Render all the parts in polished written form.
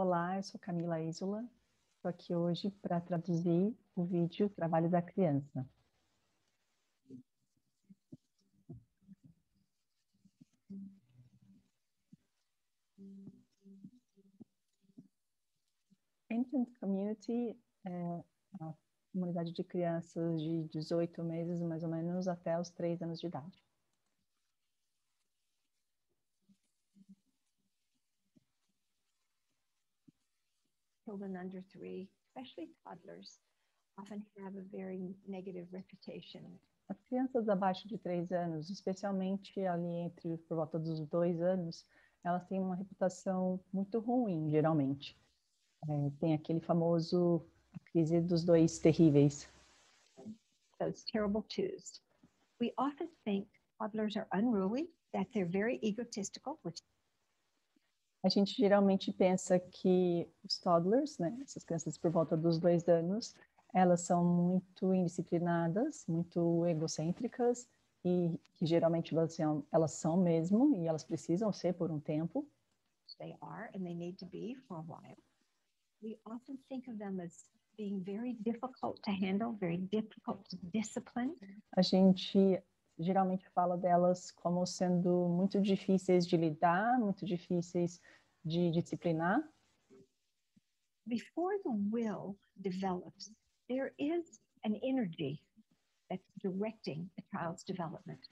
Olá, eu sou Camila Isola. Estou aqui hoje para traduzir o vídeo Trabalho da Criança. Infant Community é a comunidade de crianças de 18 meses, mais ou menos, até os 3 anos de idade. Children under 3, especially toddlers, often have a very negative reputation. As crianças abaixo de 3 anos, especialmente ali por volta dos 2 anos, elas têm uma reputação muito ruim, geralmente. Tem aquele famoso a crise dos dois terríveis. Those terrible twos. We often think toddlers are unruly, that they're very egotistical, which A gente geralmente pensa que os toddlers, né, essas crianças por volta dos 2 anos, elas são muito indisciplinadas, muito egocêntricas e que geralmente elas são mesmo e elas precisam ser por um tempo. they are and they need to be for a while. We often think of them as being very difficult to handle, very difficult to discipline. A gente geralmente fala delas como sendo muito difíceis de lidar, muito difíceis de disciplinar. Before the will develops, there is an energy that's directing the child's development.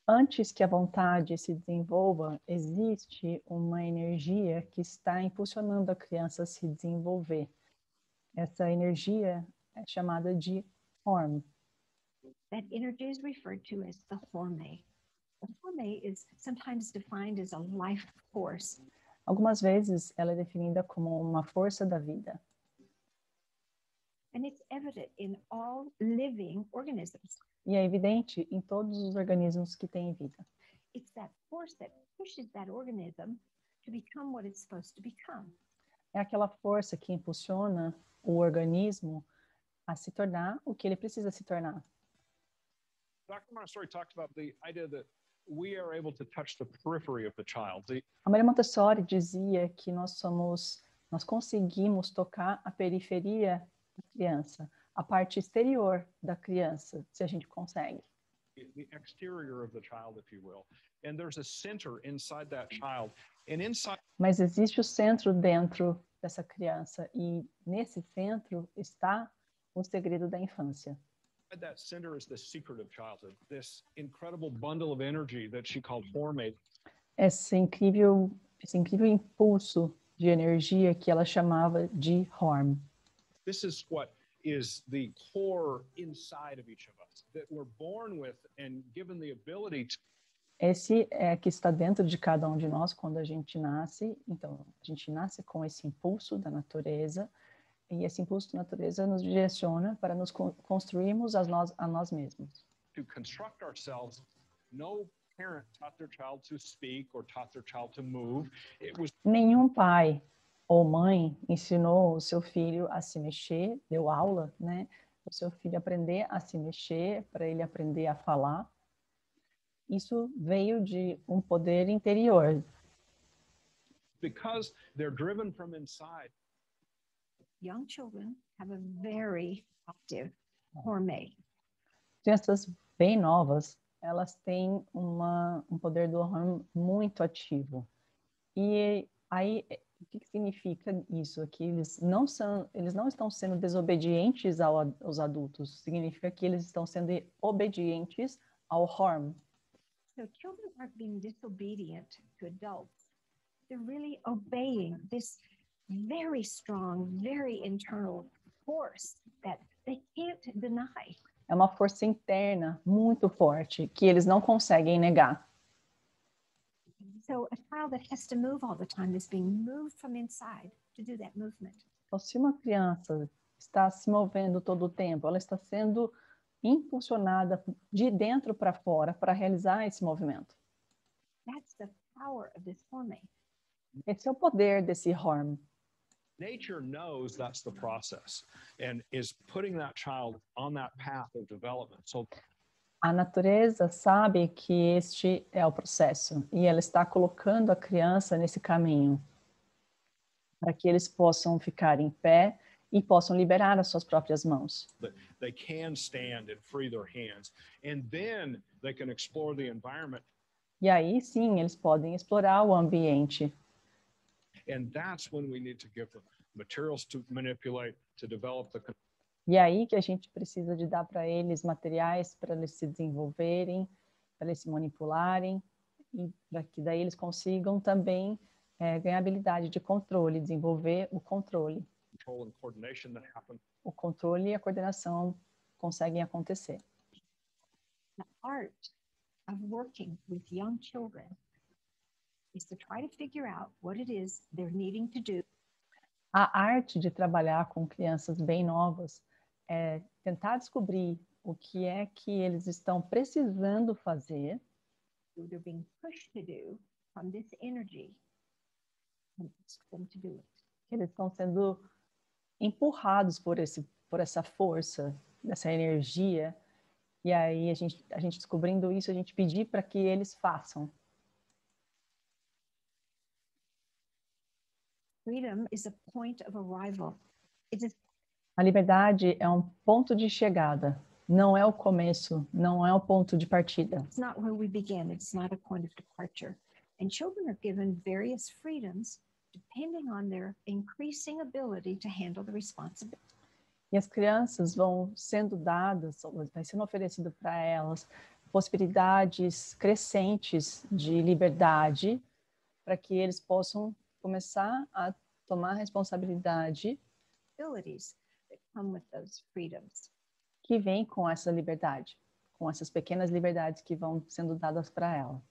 Antes que a vontade se desenvolva, existe uma energia que está impulsionando a criança a se desenvolver. Essa energia é chamada de horm. That energy is referred to as the horme. The horme is sometimes defined as a life force. Algumas vezes ela é definida como uma força da vida. And it's evident in all living organisms. E é evidente em todos os organismos que têm vida. It's that force that pushes that organism to become what it's supposed to become. É aquela força que impulsiona o organismo a se tornar o que ele precisa se tornar. Dr. Montessori talked about the idea that we are able to touch the periphery of the child. A Maria Montessori dizia que nós conseguimos tocar a periferia da criança, a parte exterior da criança, se a gente consegue. The exterior of the child, if you will. And there's a center inside that child. And inside Mas existe o centro dentro dessa criança e nesse centro está o segredo da infância. that center is the secret of childhood, this incredible bundle of energy that she called hormone. Esse incrível impulso de energia que ela chamava de horm. This is what is the core inside of each of us that we're born with and given the ability to. Esse é que está dentro de cada um de nós quando a gente nasce. Então, a gente nasce com esse impulso da natureza e esse impulso da natureza nos direciona para nos construirmos a nós mesmos. To construct ourselves, no parent taught their child to speak or taught their child to move. It was Nenhum pai ou mãe ensinou o seu filho a se mexer, deu aula, né? O seu filho aprender a se mexer, para ele aprender a falar. Isso veio de um poder interior. because they're driven from inside. Young children have a very active horme. Crianças bem novas, elas têm um poder do hormônio muito ativo. E aí, o que significa isso? Que eles não estão sendo desobedientes aos adultos. Significa que eles estão sendo obedientes ao hormônio. So children aren't being disobedient to adults. They're really obeying this very strong, very internal force that they can't deny. É uma força interna muito forte que eles não conseguem negar. So a child that has to move all the time is being moved from inside to do that movement. Então, se uma criança está se movendo todo o tempo, ela está sendo impulsionada de dentro para fora para realizar esse movimento. That's the power of this hormone. Esse é o poder desse hormônio. Nature knows that's the process and is putting that child on that path of development. So A natureza sabe que este é o processo e ela está colocando a criança nesse caminho. para que eles possam ficar em pé e possam liberar as suas próprias mãos. They can stand and free their hands, and then they can explore the environment. E aí sim, eles podem explorar o ambiente. And that's when we need to give them materials to manipulate, to develop the. E aí que a gente precisa de dar para eles materiais para eles se desenvolverem, para eles se manipularem, e para que daí eles consigam também ganhar habilidade de controle, desenvolver o controle. Control and coordination that happen. O controle e a coordenação conseguem acontecer. The art of working with young children is to try to figure out what it is they're needing to do. A arte de trabalhar com crianças bem novas é tentar descobrir o que é que eles estão precisando fazer, Who they're being pushed to do from this energy, and ask them to do it. que eles estão sendo empurrados por essa força, dessa energia, e aí a gente descobrindo isso, a gente pedir para que eles façam. Freedom is a point of arrival. It is A liberdade é um ponto de chegada, não é o começo, não é o ponto de partida. it's not where we begin. It's not a point of departure. And children are given various freedoms depending on their increasing ability to handle the responsibility. E as crianças vão sendo dadas, vai sendo oferecido para elas possibilidades crescentes de liberdade para que eles possam começar a tomar responsabilidade Abilities that come with those freedoms. que vem com essa liberdade, com essas pequenas liberdades que vão sendo dadas para ela.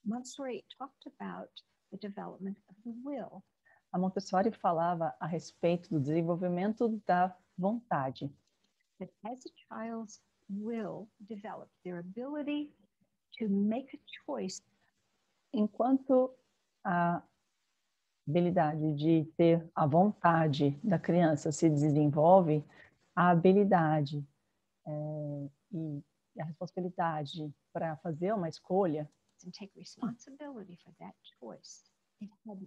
Montessori talked about the development of the will. A Montessori falava a respeito do desenvolvimento da vontade. That as a child's will develop, their ability to make a choice Enquanto a habilidade de ter a vontade da criança se desenvolve, a habilidade e a responsabilidade para fazer uma escolha and take responsibility for that choice, it had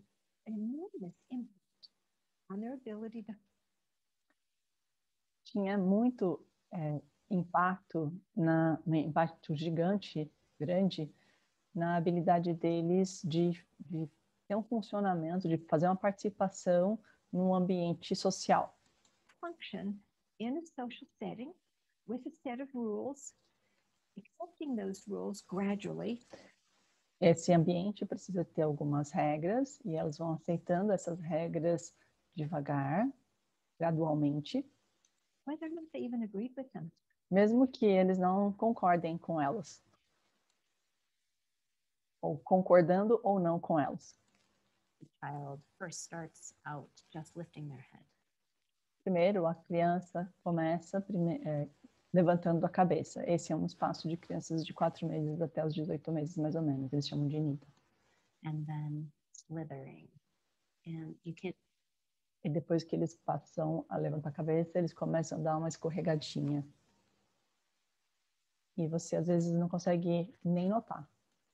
an enormous impact on their ability to tinha muito impacto, um impacto gigante, grande, na habilidade deles de ter um funcionamento, de fazer uma participação num ambiente social. function in a social setting with a set of rules, accepting those rules gradually, Esse ambiente precisa ter algumas regras e elas vão aceitando essas regras devagar, gradualmente, whether or not they even agreed with them. mesmo que eles não concordem com elas, ou concordando ou não com elas. The child first starts out just lifting their head. Primeiro, a criança começa levantando a cabeça. Esse é um espaço de crianças de 4 meses até os 18 meses, mais ou menos. Eles chamam de nida. And then slithering. And you can E depois que eles passam a levantar a cabeça, eles começam a dar uma escorregadinha. E você, às vezes, não consegue nem notar.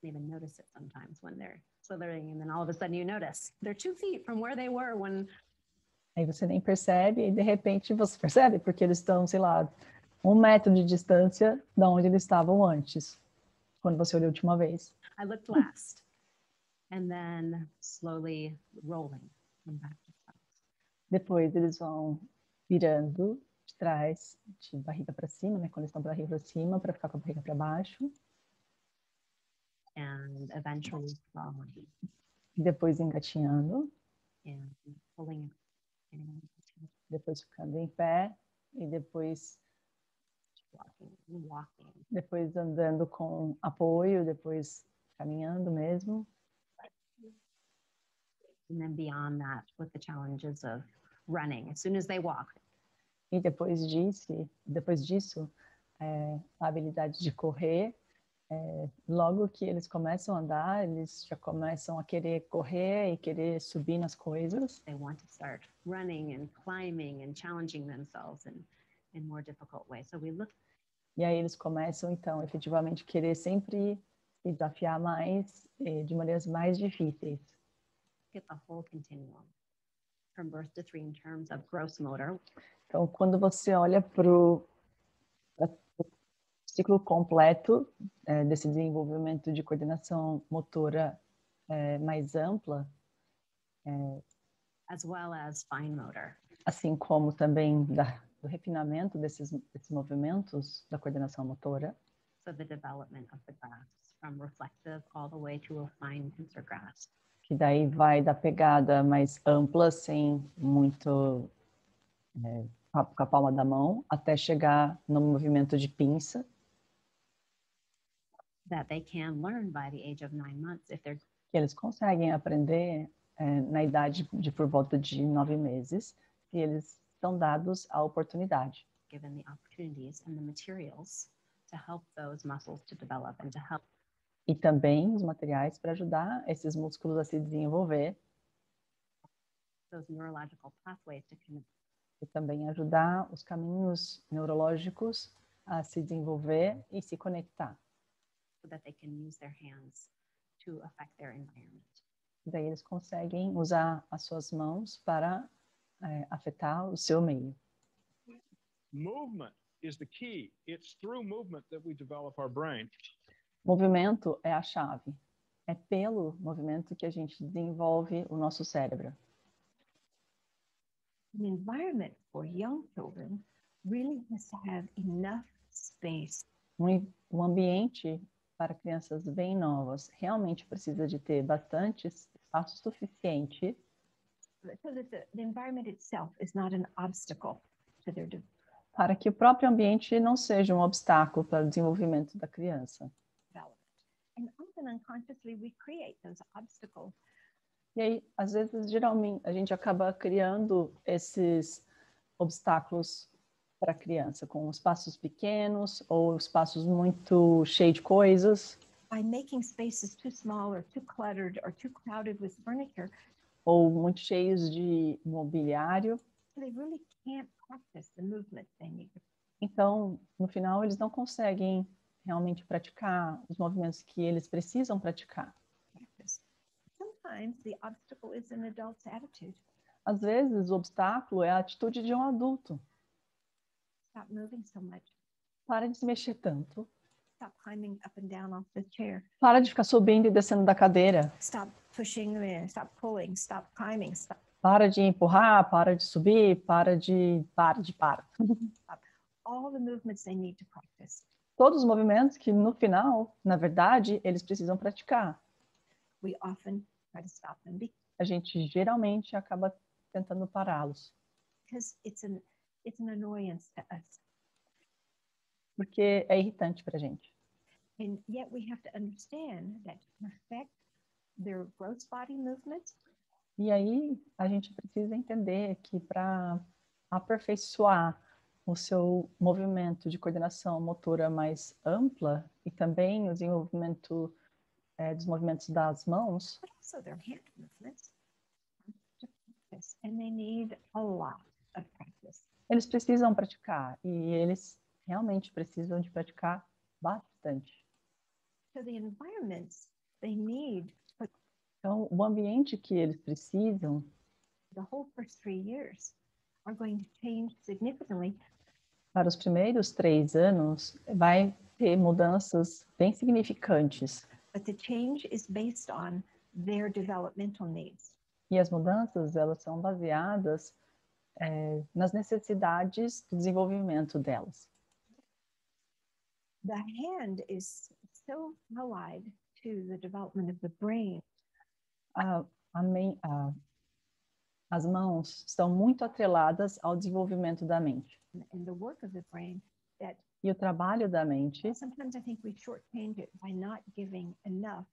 even notice it sometimes when they're slithering, and then all of a sudden you notice they're 2 feet from where they were when. Aí você nem percebe, e de repente você percebe, porque eles estão, sei lá, 1 metro de distância de onde eles estavam antes, quando você olhou a última vez. I looked last, and then slowly rolling from back to front. Depois eles vão virando de trás, de barriga para cima, né? Quando eles estão barriga para cima, para ficar com a barriga para baixo. And eventually crawling E depois engatinhando, and pulling it. depois ficando em pé e depois Walking. Andando com apoio, depois caminhando mesmo. And then beyond that, with the challenges of running, as soon as they walk, E depois disso, a habilidade de correr, logo que eles começam a andar, eles já começam a querer correr e querer subir nas coisas. they want to start running and climbing and challenging themselves in more difficult ways. So we look E aí eles começam, então, efetivamente querer sempre se desafiar mais, de maneiras mais difíceis. at the whole continuum from birth to 3 in terms of gross motor, Então, quando você olha para o ciclo completo desse desenvolvimento de coordenação motora mais ampla, as well as fine motor. assim como também do refinamento desses movimentos da coordenação motora, So the development of the graphs from reflective all the way to a fine tensor grasp. que daí vai da pegada mais ampla, sem muito com a palma da mão, até chegar no movimento de pinça, That they can learn by the age of 9 months if they're que eles conseguem aprender na idade de por volta de 9 meses, se eles são dados a oportunidade. given the opportunities and the materials to help those muscles to develop and to help E também os materiais para ajudar esses músculos a se desenvolver those neurological pathways to connect. e também ajudar os caminhos neurológicos a se desenvolver e se conectar. So that they can use their hands to affect their environment. Daí eles conseguem usar as suas mãos para afetar o seu meio. Movement is the key. It's through movement that we develop our brain. Movimento é a chave. É pelo movimento que a gente desenvolve o nosso cérebro. The environment for young children really has to have enough space Um ambiente para crianças bem novas realmente precisa de ter bastante espaço suficiente so that the environment itself is not an obstacle to their para que o próprio ambiente não seja um obstáculo para o desenvolvimento da criança. development. And often unconsciously we create those obstacles. E aí, às vezes, geralmente, a gente acaba criando esses obstáculos para a criança, com espaços pequenos ou espaços muito cheios de coisas, By making spaces too small or too cluttered or too crowded with furniture, ou muito cheios de mobiliário. they really can't practice the movement they need. Então, no final, eles não conseguem realmente praticar os movimentos que eles precisam praticar. Practice. Sometimes the obstacle is an adult's attitude. Às vezes, o obstáculo é a atitude de um adulto. Stop moving so much. Para de se mexer tanto. Stop climbing up and down off the chair. Para de ficar subindo e descendo da cadeira. Stop pushing, stop pulling, stop climbing, stop. Para de empurrar, para de subir, para. All the movements they need to practice. Todos os movimentos que, no final, na verdade, eles precisam praticar. We often try to stop them A gente geralmente acaba tentando pará-los, because it's an annoyance to us. porque é irritante para a gente. And yet we have to understand that to perfect their gross body movements, E aí, a gente precisa entender que para aperfeiçoar o seu movimento de coordenação motora mais ampla e também o desenvolvimento dos movimentos das mãos, but also their hand movements, to practice, and they need a lot of practice. eles precisam praticar e eles realmente precisam de praticar bastante. So the environments they need for Então, o ambiente que eles precisam, the whole first 3 years are going to change significantly para os primeiros 3 anos, vai ter mudanças bem significantes. but the change is based on their developmental needs. E as mudanças, elas são baseadas nas necessidades do desenvolvimento delas. The hand is so allied to the development of the brain As mãos estão muito atreladas ao desenvolvimento da mente. and the work of the brain that E o trabalho da mente, sometimes I think we shortchange it by not giving enough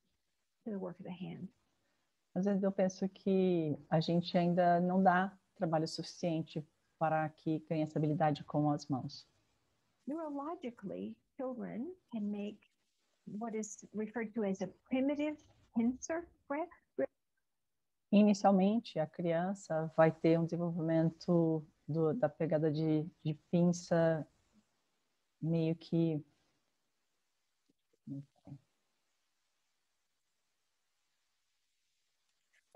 to the work of the hand. às vezes eu penso que a gente ainda não dá trabalho suficiente para que ganhe essa habilidade com as mãos. Neurologically, children can make what is referred to as a primitive tensor graph. Inicialmente, a criança vai ter um desenvolvimento da pegada de pinça meio que...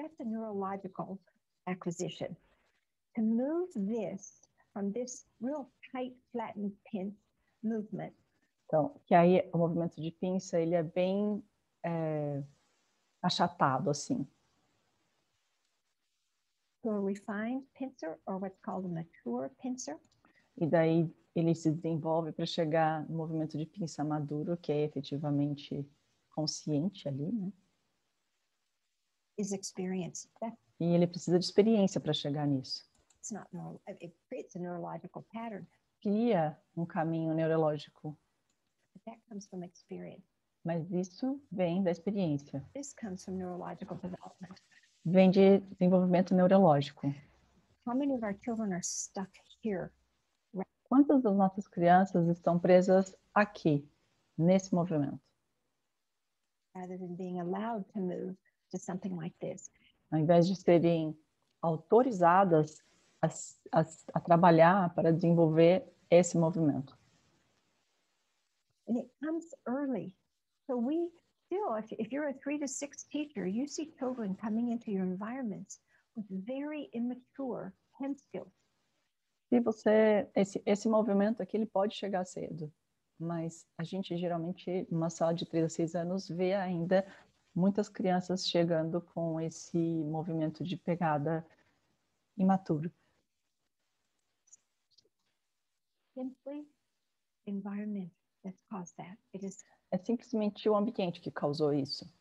That's a neurological acquisition. To move this from this real tight, flattened pinch movement Então, que aí o movimento de pinça, ele é bem achatado, assim. to a refined pincer, or what's called a mature pincer. E daí ele se desenvolve para chegar no movimento de pinça maduro, que é efetivamente consciente ali, né? Is experience. That's E ele precisa de experiência para chegar nisso. not normal. It creates a neurological pattern, Cria um caminho neurológico, but that comes from experience. mas isso vem da experiência, This comes from neurological development. vem de desenvolvimento neurológico. How many of our children are stuck here? Quantas das nossas crianças estão presas aqui, nesse movimento, Rather than being allowed to move to something like this? ao invés de serem autorizadas a trabalhar para desenvolver esse movimento? And it comes early. So we still, if you're a 3 to 6 teacher, you see children coming into your environments with very immature hand skills. Se você, esse movimento aqui, ele pode chegar cedo, mas a gente geralmente, numa sala de 3 a 6 anos, vê ainda muitas crianças chegando com esse movimento de pegada imaturo. Simply environment that's caused that. It is É simplesmente o ambiente que causou isso.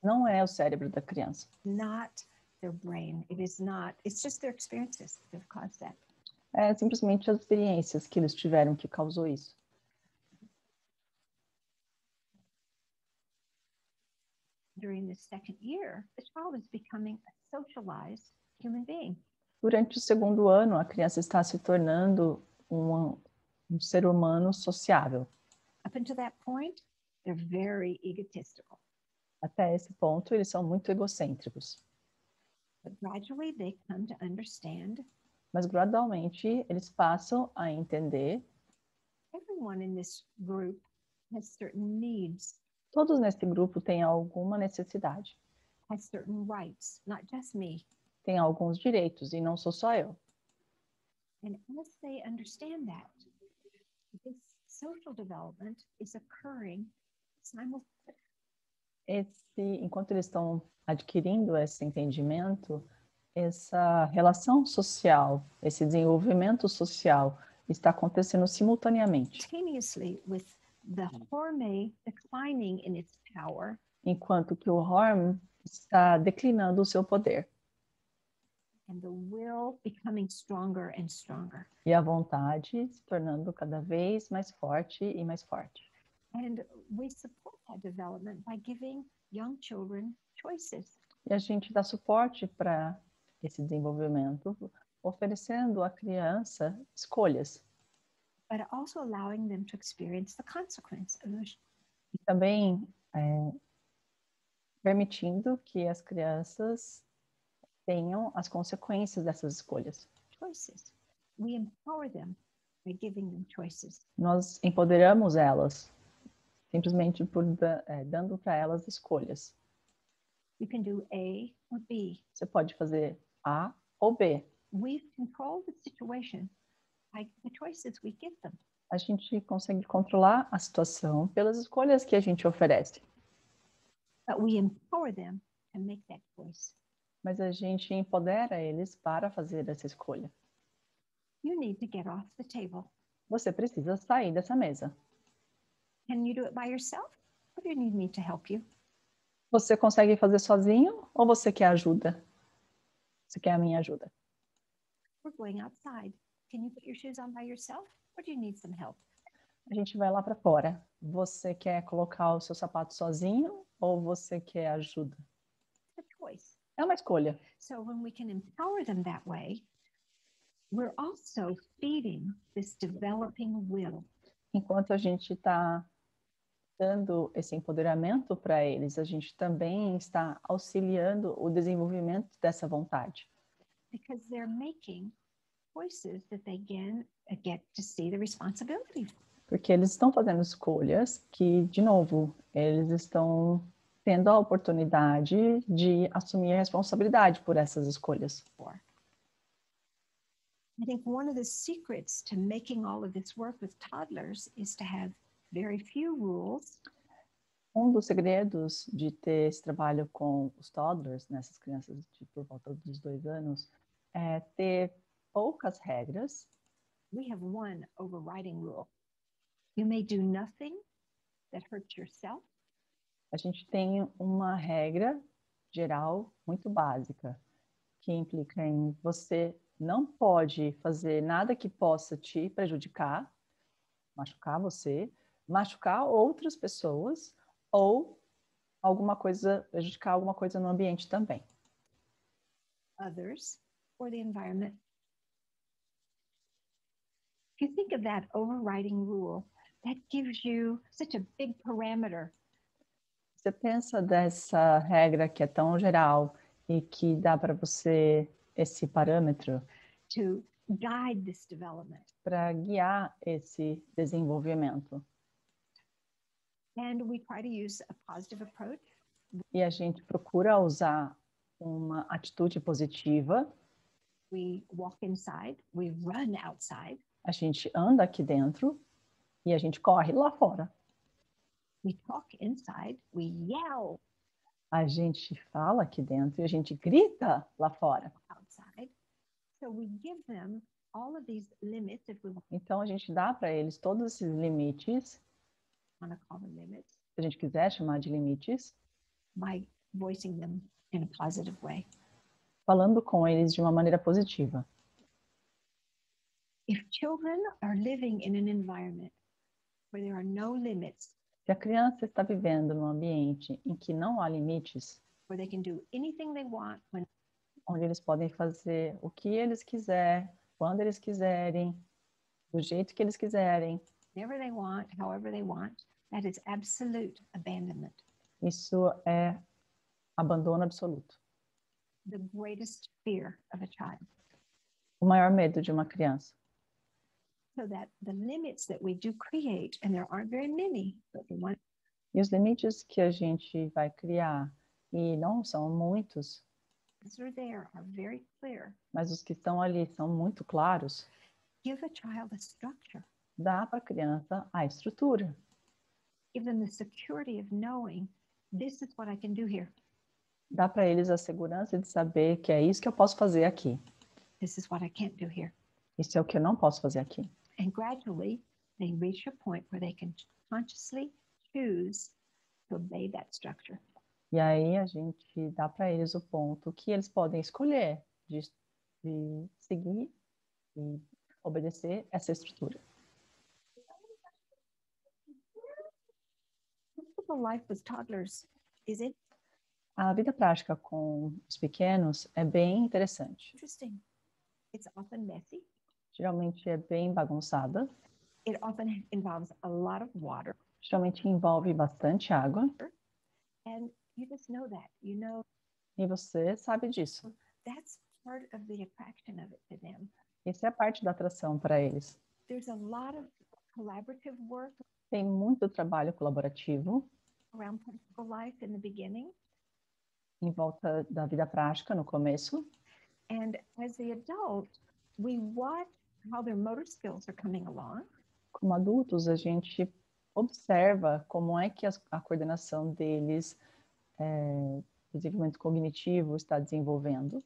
Não é o cérebro da criança. not their brain. It is not, it's just their experiences that have caused that. É simplesmente as experiências que eles tiveram que causou isso. During the second year, the child is becoming a socialized human being. Durante o segundo ano, a criança está se tornando um ser humano sociável. Up until that point, they're very egotistical. Até esse ponto, eles são muito egocêntricos. But gradually they come to understand Mas gradualmente eles passam a entender. everyone in this group has certain needs, Todos nesse grupo têm alguma necessidade, has certain rights, not just me. têm alguns direitos, e não sou só eu. And as they understand that, this social development is occurring simultaneously. Enquanto eles estão adquirindo esse entendimento, essa relação social, esse desenvolvimento social está acontecendo simultaneamente. With the hormone declining in its power Enquanto que o hormone está declinando o seu poder. and the will becoming stronger and stronger. E a vontade se tornando cada vez mais forte e mais forte. And we support that development by giving young children choices. E a gente dá suporte para esse desenvolvimento, oferecendo à criança escolhas. But also allowing them to experience the consequence of those E também permitindo que as crianças tenham as consequências dessas escolhas. choices. We empower them by giving them choices. Nós empoderamos elas, simplesmente por dando para elas escolhas. You can do A or B. Você pode fazer A ou B. We control the situation by the choices we give them. A gente consegue controlar a situação pelas escolhas que a gente oferece. But we empower them to make that choice. Mas a gente empodera eles para fazer essa escolha. You need to get off the table. Você precisa sair dessa mesa. Can you do it by yourself? Or do you need me to help you? Você consegue fazer sozinho ou você quer ajuda? Você quer a minha ajuda? We're going outside. Can you put your shoes on by yourself? Or do you need some help? A gente vai lá para fora. Você quer colocar o seu sapato sozinho ou você quer ajuda? It's a choice. É uma escolha. So when we can empower them that way, we're also feeding this developing will. Enquanto a gente está dando esse empoderamento para eles, a gente também está auxiliando o desenvolvimento dessa vontade. Because they're making choices that they get to see the responsibility. Porque eles estão fazendo escolhas que, de novo, eles estão tendo a oportunidade de assumir a responsabilidade por essas escolhas. I think one of the secrets to making all of this work with toddlers is to have very few rules Um dos segredos de ter esse trabalho com os toddlers, nessas crianças de por volta dos 2 anos, é ter poucas regras. We have one overriding rule. You may do nothing that hurts yourself A gente tem uma regra geral muito básica, que implica em você não pode fazer nada que possa te prejudicar, machucar você, machucar outras pessoas ou alguma coisa, prejudicar alguma coisa no ambiente também. others or the environment. If you think of that overriding rule, that gives you such a big parameter Você pensa dessa regra que é tão geral e que dá para você esse parâmetro to guide this development. para guiar esse desenvolvimento. And we try to use a positive approach. E a gente procura usar uma atitude positiva. We walk inside, we run outside, A gente anda aqui dentro e a gente corre lá fora. we talk inside, we yell A gente fala aqui dentro e a gente grita lá fora. outside. So we give them all of these limits, if we Então a gente dá para eles todos esses limites, want to call them limits, se a gente quiser chamar de limites, by voicing them in a positive way. falando com eles de uma maneira positiva. If children are living in an environment where there are no limits, Se a criança está vivendo num ambiente em que não há limites, where they can do anything they want when onde eles podem fazer o que eles quiserem, quando eeres quiserem, do jeito que eles quiserem, whenever they want, however they want, that is absolute abandonment. isso é abandono absoluto. The greatest fear of a child. O maior medo de uma criança. So that the limits that we do create, and there aren't very many, but the ones E os limites que a gente vai criar, e não são muitos, that are there are very clear. mas os que estão ali são muito claros, Give a child a structure. dá para a criança a estrutura. Give them the security of knowing this is what I can do here. Dá para eles a segurança de saber que é isso que eu posso fazer aqui. This is what I can't do here. Isso é o que eu não posso fazer aqui. And gradually, they reach a point where they can consciously choose to obey that structure. E aí a gente dá para eles o ponto que eles podem escolher de seguir e obedecer essa estrutura. Typical life with toddlers is A vida prática com os pequenos é bem interessante. interesting. It's often messy. Geralmente é bem bagunçada. It often involves a lot of water. Geralmente envolve bastante água. And you just know that. You know E você sabe disso. that's part of the attraction of it to them. Essa é a parte da atração para eles. There's a lot of collaborative work Tem muito trabalho colaborativo around practical life in the beginning. em volta da vida prática no começo. And as the adult, we watch how their motor skills are coming along. Como adultos, a gente observa como é que a coordenação deles, desenvolvimento cognitivo, está desenvolvendo.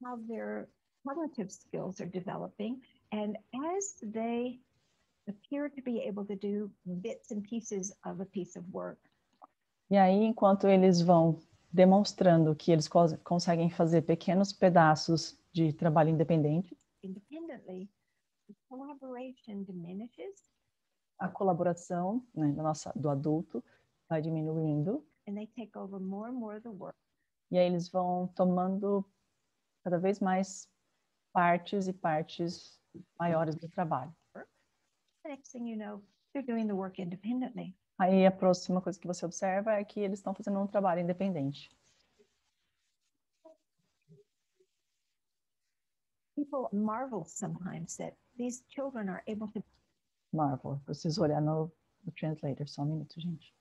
How their cognitive skills are developing. And as they appear to be able to do bits and pieces of a piece of work, E aí, enquanto eles vão demonstrando que eles conseguem fazer pequenos pedaços de trabalho independente, independently, the collaboration diminishes a colaboração, né, do adulto vai diminuindo, and they take over more and more of the work. e aí eles vão tomando cada vez mais partes e partes maiores do trabalho. The next thing you know, they're doing the work independently. Aí a próxima coisa que você observa é que eles estão fazendo um trabalho independente. People marvel sometimes that these children are able to Marvel, preciso olhar no translator, só um minuto, gente.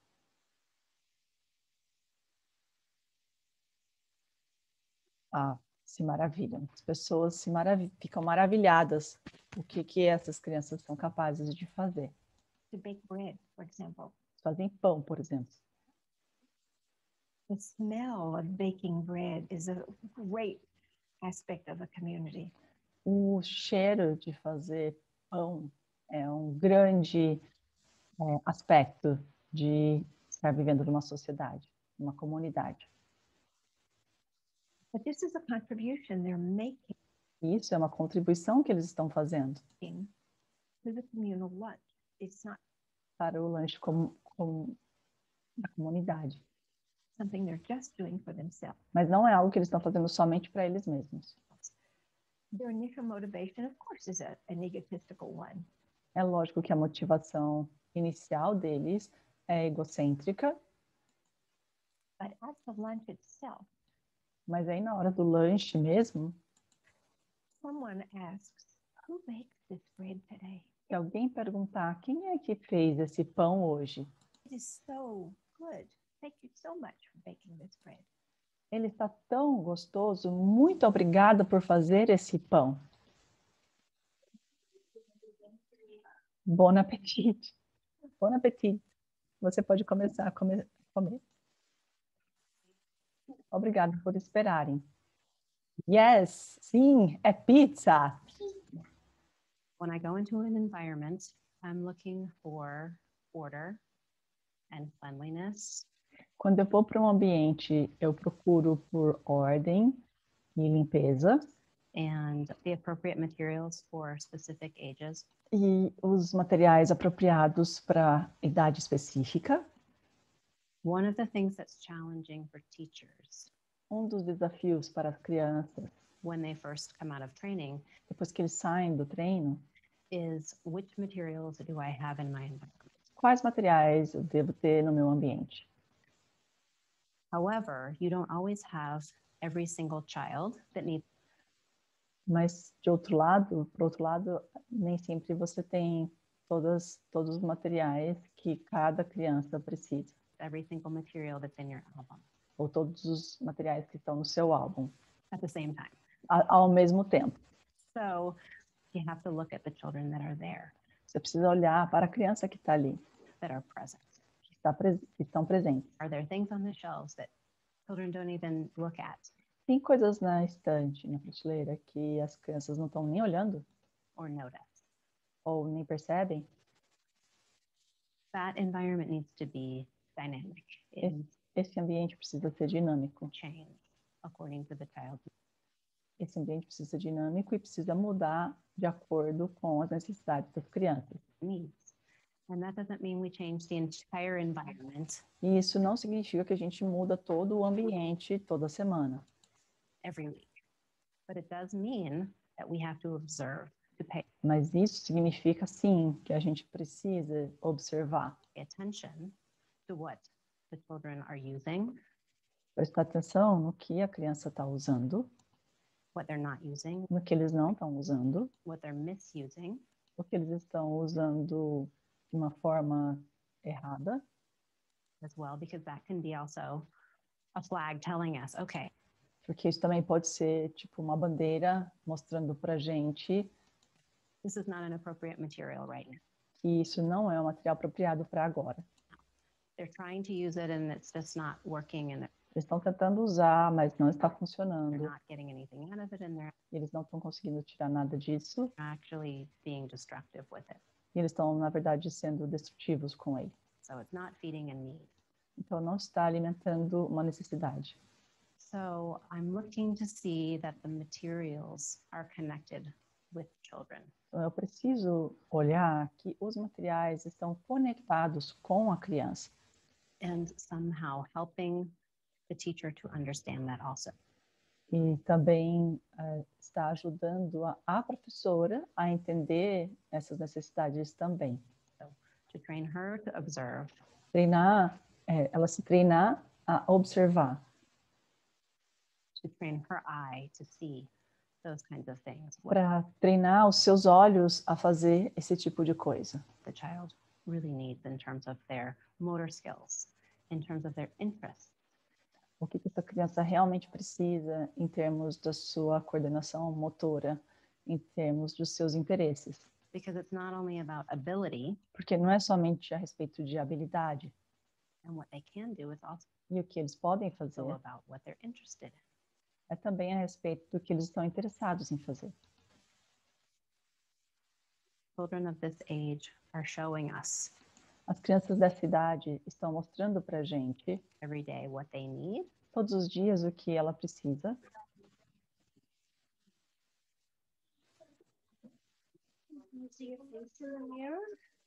se maravilham. As pessoas ficam maravilhadas o que essas crianças são capazes de fazer. To bake bread, for example. Fazem pão, por exemplo. The smell of baking bread is a great aspect of a community. O cheiro de fazer pão é um grande aspecto de estar vivendo numa sociedade, numa comunidade. But this is a contribution they're making E isso é uma contribuição que eles estão fazendo to the communal lunch. It's not para o lanche da comunidade. something they're just doing for themselves. Mas não é algo que eles estão fazendo somente para eles mesmos. Their initial motivation, of course, is an egotistical one. É lógico que a motivação inicial deles é egocêntrica, But at the lunch itself, mas aí na hora do lanche mesmo, someone asks, who baked this bread today? se alguém perguntar quem é que fez esse pão hoje, It is so good. Thank you so much for baking this bread. ele está tão gostoso, muito obrigada por fazer esse pão. Bon appétit. Bon appétit. Você pode começar a comer. Obrigado por esperarem. Yes, sim, é pizza. When I go into an environment, I'm looking for order and cleanliness. Quando eu vou para um ambiente, eu procuro por ordem e limpeza And the appropriate materials for specific ages. e os materiais apropriados para idade específica. One of the things that's challenging for teachers Um dos desafios para as crianças, when they first come out of training, depois que eles saem do treino, is which materials do I have in my environment? quais materiais eu devo ter no meu ambiente? However, you don't always have every single child that needs Mas, por outro lado, nem sempre você tem todos os materiais que cada criança precisa, every single material that's in your album ou todos os materiais que estão no seu álbum, at the same time. ao mesmo tempo. So you have to look at the children that are there, Você precisa olhar para a criança que está ali, that are present. que estão presentes. Are there things on the shelves that children don't even look at Tem coisas na estante, na prateleira, que as crianças não estão nem olhando or notice? ou nem percebem? That environment needs to be dynamic. It needs Esse ambiente precisa ser dinâmico. to change according to the child. Esse ambiente precisa ser dinâmico e precisa mudar de acordo com as necessidades das crianças. Needs. And that doesn't mean we change the entire environment E isso não significa que a gente muda todo o ambiente toda semana. every week. But it does mean that we have to observe, to pay Mas isso significa, sim, que a gente precisa observar, attention to what the children are using, prestar atenção no que a criança está usando, what they're not using, no que eles não estão usando, what they're misusing, o que eles estão usando de uma forma errada, as well, because that can be also a flag telling us, okay, porque isso também pode ser tipo uma bandeira mostrando para a gente this is not an appropriate material right now. que isso não é um material apropriado para agora. They're trying to use it and it's just not working and they're Eles estão tentando usar, mas não está funcionando. not getting anything out of it and they're Eles não estão conseguindo tirar nada disso. actually being destructive with it. E eles estão, na verdade, sendo destrutivos com ele. So it's not feeding a need. Então, não está alimentando uma necessidade. So I'm looking to see that the materials are connected with children. Então, eu preciso olhar que os materiais estão conectados com a criança. And somehow helping the teacher to understand that also. E também está ajudando a professora a entender essas necessidades também. To train her to observe, Ela se treinar a observar. to train her eye to see those kinds of things, what Para treinar os seus olhos a fazer esse tipo de coisa. the child really needs in terms of their motor skills, in terms of their interests. o que essa criança realmente precisa em termos da sua coordenação motora, em termos dos seus interesses. Because it's not only about ability Porque não é somente a respeito de habilidade and what they can do, it's also e o que eles podem fazer, about what they're interested in. é também a respeito do que eles estão interessados em fazer. Children of this age are showing us As crianças dessa idade estão mostrando para a gente every day what they need todos os dias o que ela precisa.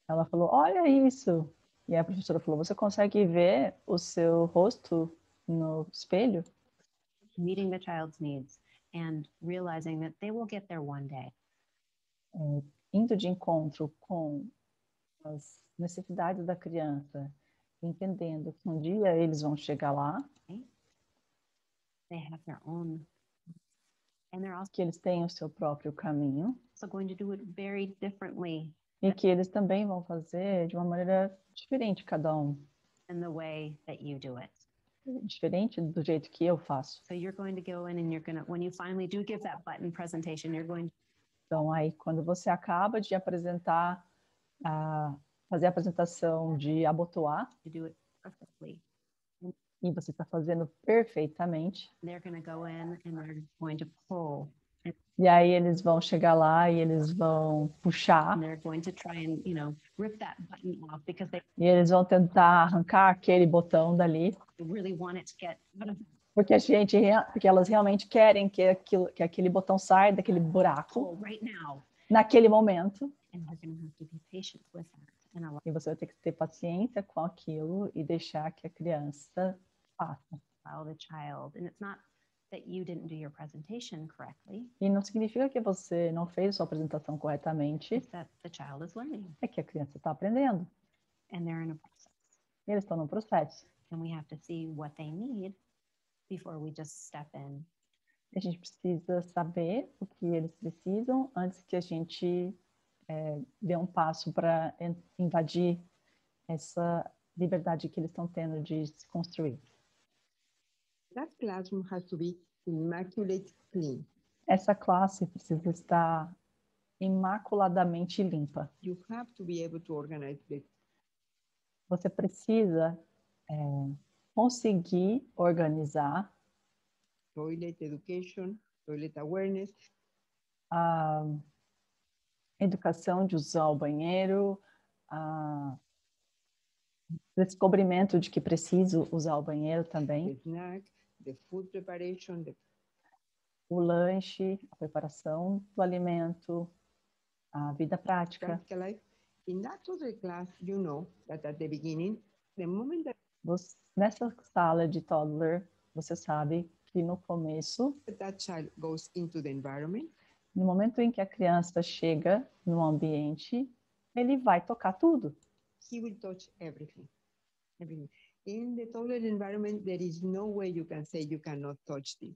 Ela falou, olha isso. E a professora falou, você consegue ver o seu rosto no espelho? meeting the child's needs and realizing that they will get there one day. Indo de encontro com as necessidades da criança, entendendo que um dia eles vão chegar lá, They have their own, and they're also que eles têm o seu próprio caminho going to do it very differently e que eles também vão fazer de uma maneira diferente cada um, than the way that you do it. diferente do jeito que eu faço. So you're going to go in and you're going to, when you finally do give that button presentation, you're going Então, aí, quando você acaba de apresentar, fazer a apresentação de abotoar, to do it perfectly. e você está fazendo perfeitamente, They're going to go in and they're going to pull e aí eles vão chegar lá e eles vão puxar, and they're going to try and, you know, rip that button off because they e eles vão tentar arrancar aquele botão dali, really want it to get out of porque elas realmente querem que aquele botão saia daquele buraco pull right now. naquele momento, And we're going to have to be patient with that and allow e você vai ter que ter paciência com aquilo e deixar que a criança faça. the child. And it's not that you didn't do your presentation correctly, E não significa que você não fez sua apresentação corretamente, it's that the child is learning é que a criança está aprendendo. and they're in a process. E eles estão no processo. And we have to see what they need before we just step in. A gente precisa saber o que eles precisam antes que a gente dê um passo para invadir essa liberdade que eles estão tendo de se construir. That classroom has to be immaculate clean. Essa classe precisa estar imaculadamente limpa. You have to be able to organize the Você precisa conseguir organizar toilet education, toilet awareness, a educação de usar o banheiro, a descobrimento de que preciso usar o banheiro the também, snack, the food preparation, o lanche, a preparação do alimento, a vida prática. practical life. In that other class, you know that at the beginning, the moment that Nessa sala de toddler, você sabe que no começo, that child goes into the environment, no momento em que a criança chega no ambiente, ele vai tocar tudo. he will touch everything. Everything. In the toddler environment, there is no way you can say you cannot touch this.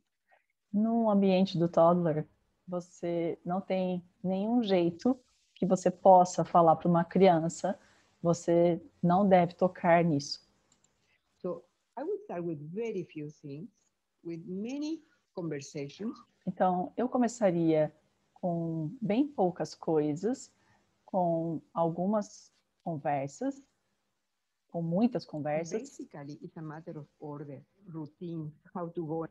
No ambiente do toddler, você não tem nenhum jeito que você possa falar para uma criança, você não deve tocar nisso. So I would start with very few things, with many conversations, Então, eu começaria com bem poucas coisas, com algumas conversas, com muitas conversas. basically it's a matter of order, routine, how to go.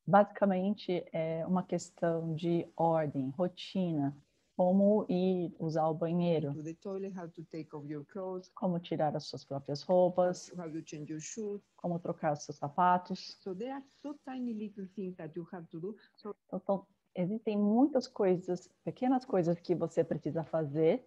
Basicamente, é uma questão de ordem, rotina, como ir usar o banheiro, To the toilet, how to take off your clothes, como tirar as suas próprias roupas, how to change your shoes. como trocar os seus sapatos. So there are so tiny little things that you have to do. So Então, existem muitas coisas, pequenas coisas que você precisa fazer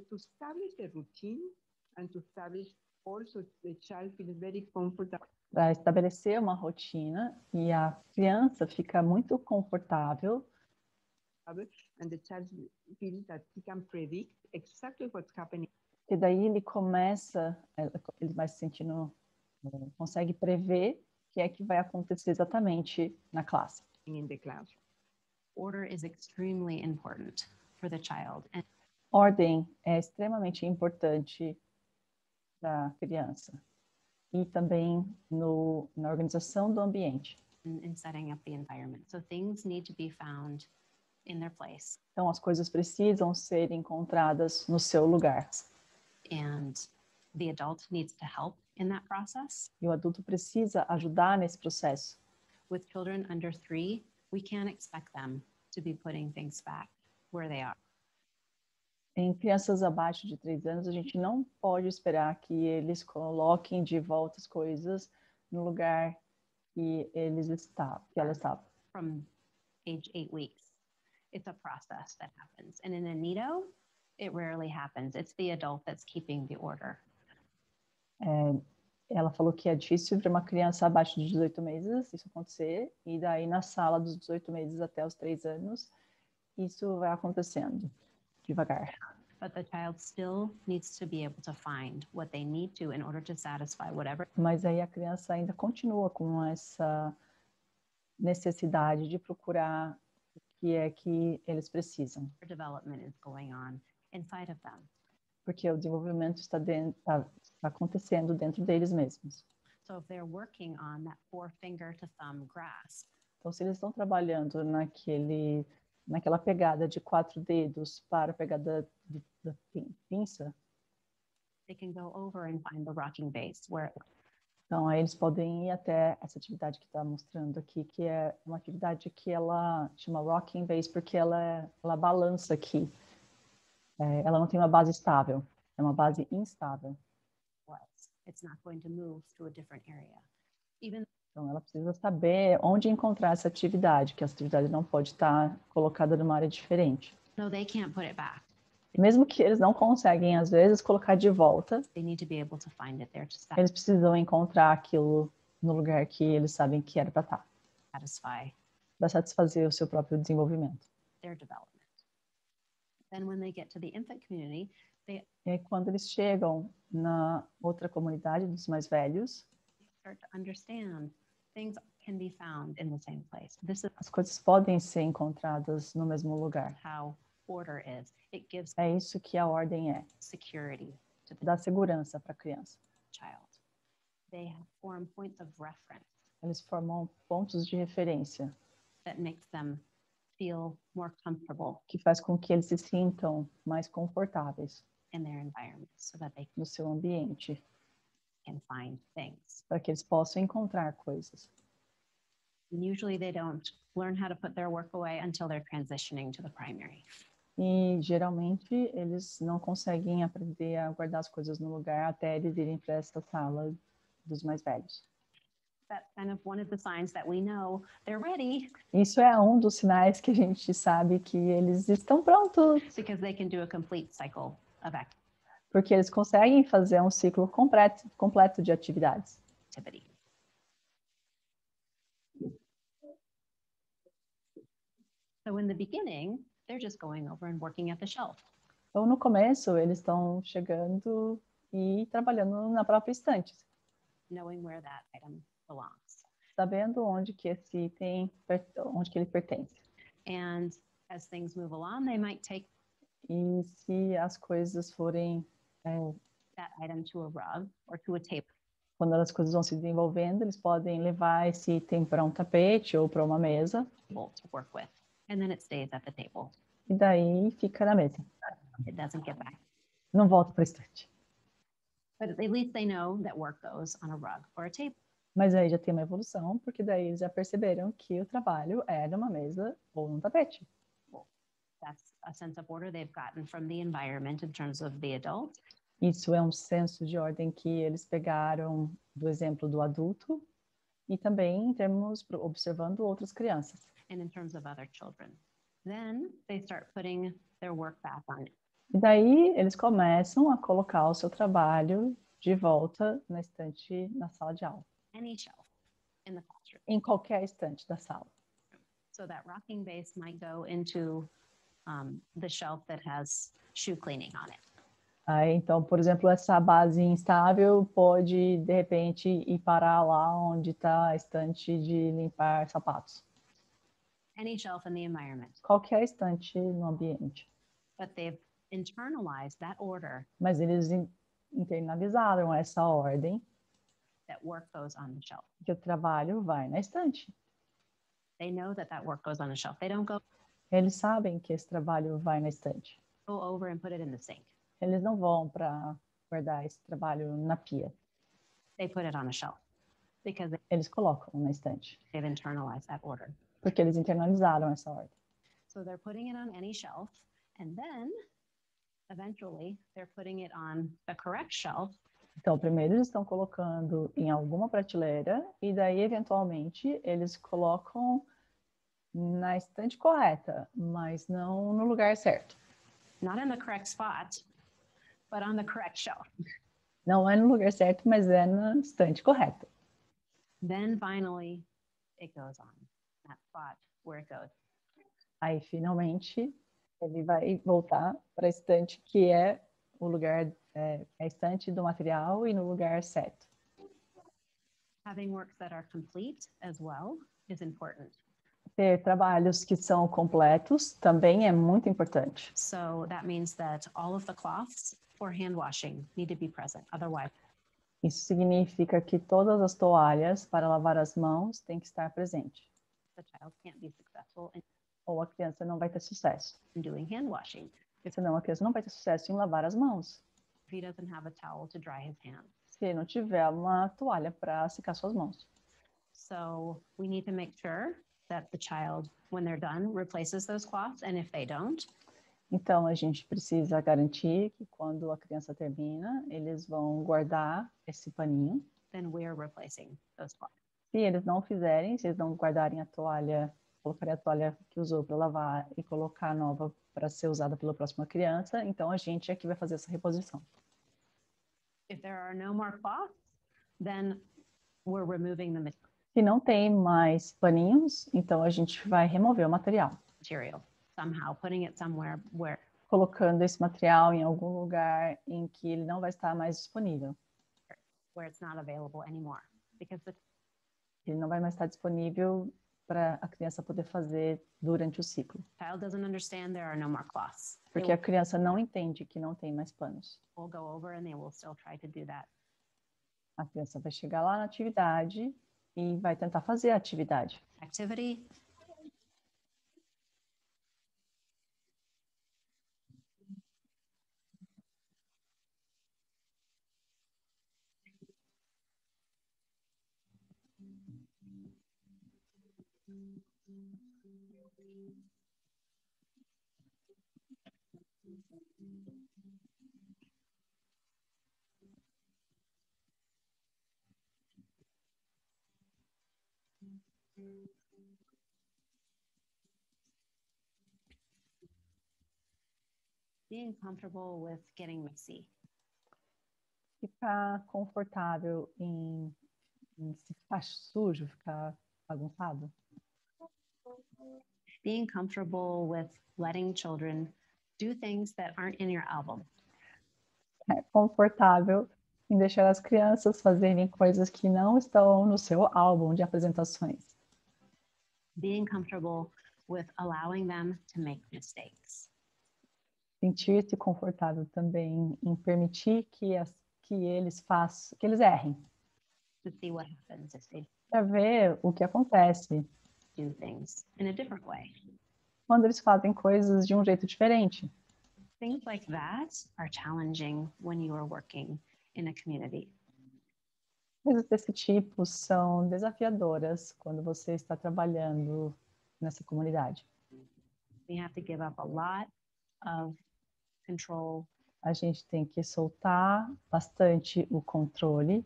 to establish a routine and to establish also the child feels very comfortable para estabelecer uma rotina e a criança fica muito confortável and the child feels that he can predict exactly what's happening e daí ele começa, ele vai se sentindo, consegue prever o que é que vai acontecer exatamente na classe. in the classroom. Order is extremely important for the child. And Ordem é extremamente importante para a criança. e também na organização do ambiente. in setting up the environment. So things need to be found in their place. Então, as coisas precisam ser encontradas no seu lugar. And the adult needs to help in that process. E o adulto precisa ajudar nesse processo. With children under 3, we can't expect them to be putting things back where they are. Em crianças abaixo de 3 anos, a gente não pode esperar que eles coloquem de volta as coisas no lugar que elas estavam. From age 8 weeks, it's a process that happens. And in a nido, it rarely happens. It's the adult that's keeping the order. Ela falou que é difícil para uma criança abaixo de 18 meses isso acontecer, e daí na sala dos 18 meses até os 3 anos, isso vai acontecendo devagar. But the child still needs to be able to find what they need to in order to satisfy whatever. Mas aí a criança ainda continua com essa necessidade de procurar o que é que eles precisam. Development is going on inside of them. Porque o desenvolvimento está acontecendo dentro deles mesmos. So if they're working on that 4-finger to thumb grasp, então, se eles estão trabalhando naquela pegada de 4 dedos para a pegada da pinça, they can go over and find the rocking base where então aí eles podem ir até essa atividade que está mostrando aqui, que é uma atividade que ela chama rocking base, porque ela balança aqui. Ela não tem uma base estável, é uma base instável. It's not going to move to a different area. Então ela precisa saber onde encontrar essa atividade, que essa atividade não pode estar colocada numa área diferente. No, they can't put it back. Mesmo que eles não conseguem, às vezes, colocar de volta, They need to be able to find it there to eles precisam encontrar aquilo no lugar que eles sabem que era para estar. Para satisfazer o seu próprio desenvolvimento. Their development. Then when they get to the infant community, e aí, quando eles chegam na outra comunidade dos mais velhos, start to understand things can be found in the same place. As coisas podem ser encontradas no mesmo lugar. How order is. It gives é isso que a ordem é. Security to the dá segurança para a criança. child. They form points of reference. Eles formam pontos de referência. That makes them feel more comfortable. Que faz com que eles se sintam mais confortáveis. In their environment, so that they no seu ambiente. Can find things. Para que eles possam encontrar coisas. And usually they don't learn how to put their work away until they're transitioning to the primary. E geralmente eles não conseguem aprender a guardar as coisas no lugar até eles irem para essa sala dos mais velhos. That's kind of one of the signs that we know they're ready. Isso é um dos sinais que a gente sabe que eles estão prontos. Because they can do a complete cycle of activity. Porque eles conseguem fazer um ciclo completo de atividades. So in the beginning, they're just going over and working at the shelf. Então, no começo, eles estão chegando e trabalhando na própria estante. Knowing where that item belongs. Sabendo onde que esse item, onde que ele pertence. And as things move along, they might take e se as coisas forem that item to a rug or to a table. Quando as coisas vão se desenvolvendo, eles podem levar esse item para um tapete ou para uma mesa. To work with. And then it stays at the table. E daí fica na mesa. It doesn't get back. Não volta para a estante. But at least they know that work goes on a rug or a table. Mas aí já tem uma evolução, porque daí eles já perceberam que o trabalho é numa mesa ou num tapete. That's a sense of order they've gotten from the environment in terms of the adult. Isso é um senso de ordem que eles pegaram do exemplo do adulto e também em termos observando outras crianças. And in terms of other children. Then they start putting their work back on it. E daí eles começam a colocar o seu trabalho de volta na estante na sala de aula. Any shelf in the classroom. Em qualquer estante da sala. So that rocking base might go into the shelf that has shoe cleaning on it. Aí, então, por exemplo, essa base instável pode, de repente, ir parar lá onde está a estante de limpar sapatos. Any shelf in the environment. Qualquer estante no ambiente. But they've internalized that order. Mas eles internalizaram essa ordem. that work goes on the shelf. que o trabalho vai na estante. They know that that work goes on the shelf. They don't go Eles sabem que esse trabalho vai na estante. over and put it in the sink. Eles não vão para guardar esse trabalho na pia. They put it on a shelf because Eles colocam na estante, they've internalized that order. porque eles internalizaram essa ordem. So they're putting it on any shelf, and then eventually they're putting it on the correct shelf. Então, primeiro eles estão colocando em alguma prateleira e daí, eventualmente, eles colocam na estante correta, mas não no lugar certo. Not in the correct spot, but on the correct shelf. Não é no lugar certo, mas é na estante correta. Then finally it goes on that spot where it goes. Aí, finalmente, ele vai voltar para a estante que é o lugar, a estante do material e no lugar certo. Having works that are complete as well is important. Ter trabalhos que são completos também é muito importante. So that means that all of the cloths for hand washing need to be present. Otherwise, Isso significa que todas as toalhas para lavar as mãos têm que estar presentes, the child can't be successful ou a criança não vai ter sucesso. in doing hand washing Porque senão a criança não vai ter sucesso em lavar as mãos, if he doesn't have a towel to dry his hands. se não tiver uma toalha para secar suas mãos. So we need to make sure that the child, when they're done, replaces those cloths. And if they don't, Então, a gente precisa garantir que quando a criança termina, eles vão guardar esse paninho. then we're replacing those cloths. Se eles não fizerem, se eles não guardarem a toalha, colocarem a toalha que usou para lavar e colocar a nova para ser usada pela próxima criança, então a gente é que vai fazer essa reposição. If there are no more cloths, then we're removing the Se não tem mais paninhos, então a gente vai remover o material, material somehow, putting it somewhere where colocando esse material em algum lugar em que ele não vai estar mais disponível. it's not available anymore, because the Ele não vai mais estar disponível para a criança poder fazer durante o ciclo, child doesn't understand there are no more cloths. They porque a criança não entende que não tem mais panos. will go over and they will still try to do that. A criança vai chegar lá na atividade e vai tentar fazer a atividade. Activity, being comfortable with getting messy. Ficar confortável em se ficar sujo, ficar bagunçado. Being comfortable with letting children do things that aren't in your album. É confortável em deixar as crianças fazerem coisas que não estão no seu álbum de apresentações. Being comfortable with allowing them to make mistakes. Sentir-se confortável também em permitir que eles façam, que eles errem, To see what happens if they para ver o que acontece do things in a different way. quando eles fazem coisas de um jeito diferente. Things like that are challenging when you are working in a community. Coisas desse tipo são desafiadoras quando você está trabalhando nessa comunidade. We have to give up a lot of control, A gente tem que soltar bastante o controle,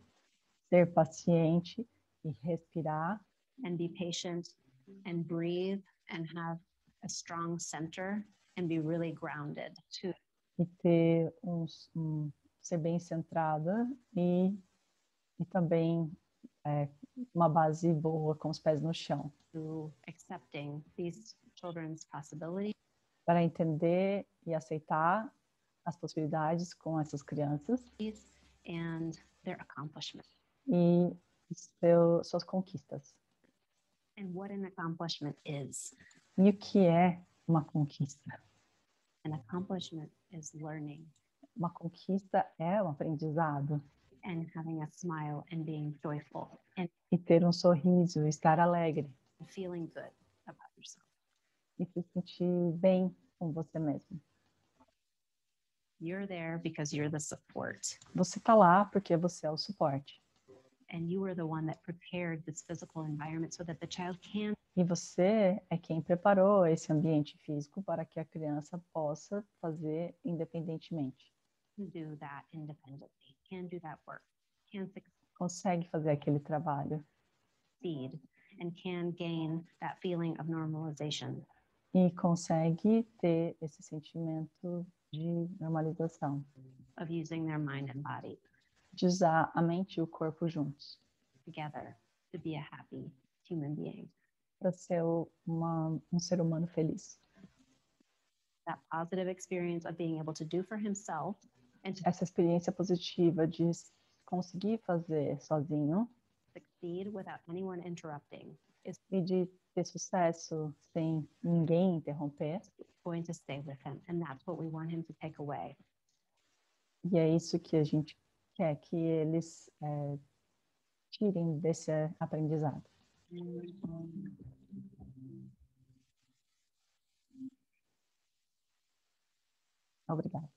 ser paciente e respirar and be patient and breathe and have a strong center and be really grounded to e ter ser bem centrada e também uma base boa com os pés no chão, accepting these children's possibilities para entender e aceitar as possibilidades com essas crianças and their accomplishment. e suas conquistas. And what an accomplishment is. E o que é uma conquista? An accomplishment is learning. Uma conquista é um aprendizado. and having a smile and being joyful and e ter um sorriso, estar alegre feeling good about yourself. e se sentir bem com você mesmo. You're there because you're the support. Você está lá porque você é o suporte. And you were the one that prepared this physical environment so that the child can E você é quem preparou esse ambiente físico para que a criança possa fazer independentemente. do that independently, can do that work, can Consegue fazer aquele trabalho succeed, and can gain that feeling of normalization. e consegue ter esse sentimento de normalização, Of using their mind and body de usar a mente e o corpo juntos, together to be a happy human being. para ser um ser humano feliz. That positive experience of being able to do for himself and to Essa experiência positiva de conseguir fazer sozinho succeed without anyone interrupting is e de ter sucesso sem ninguém interromper. going to stay with him. And that's what we want him to take away. E é isso que a gente quer que eles tirem desse aprendizado. Obrigada.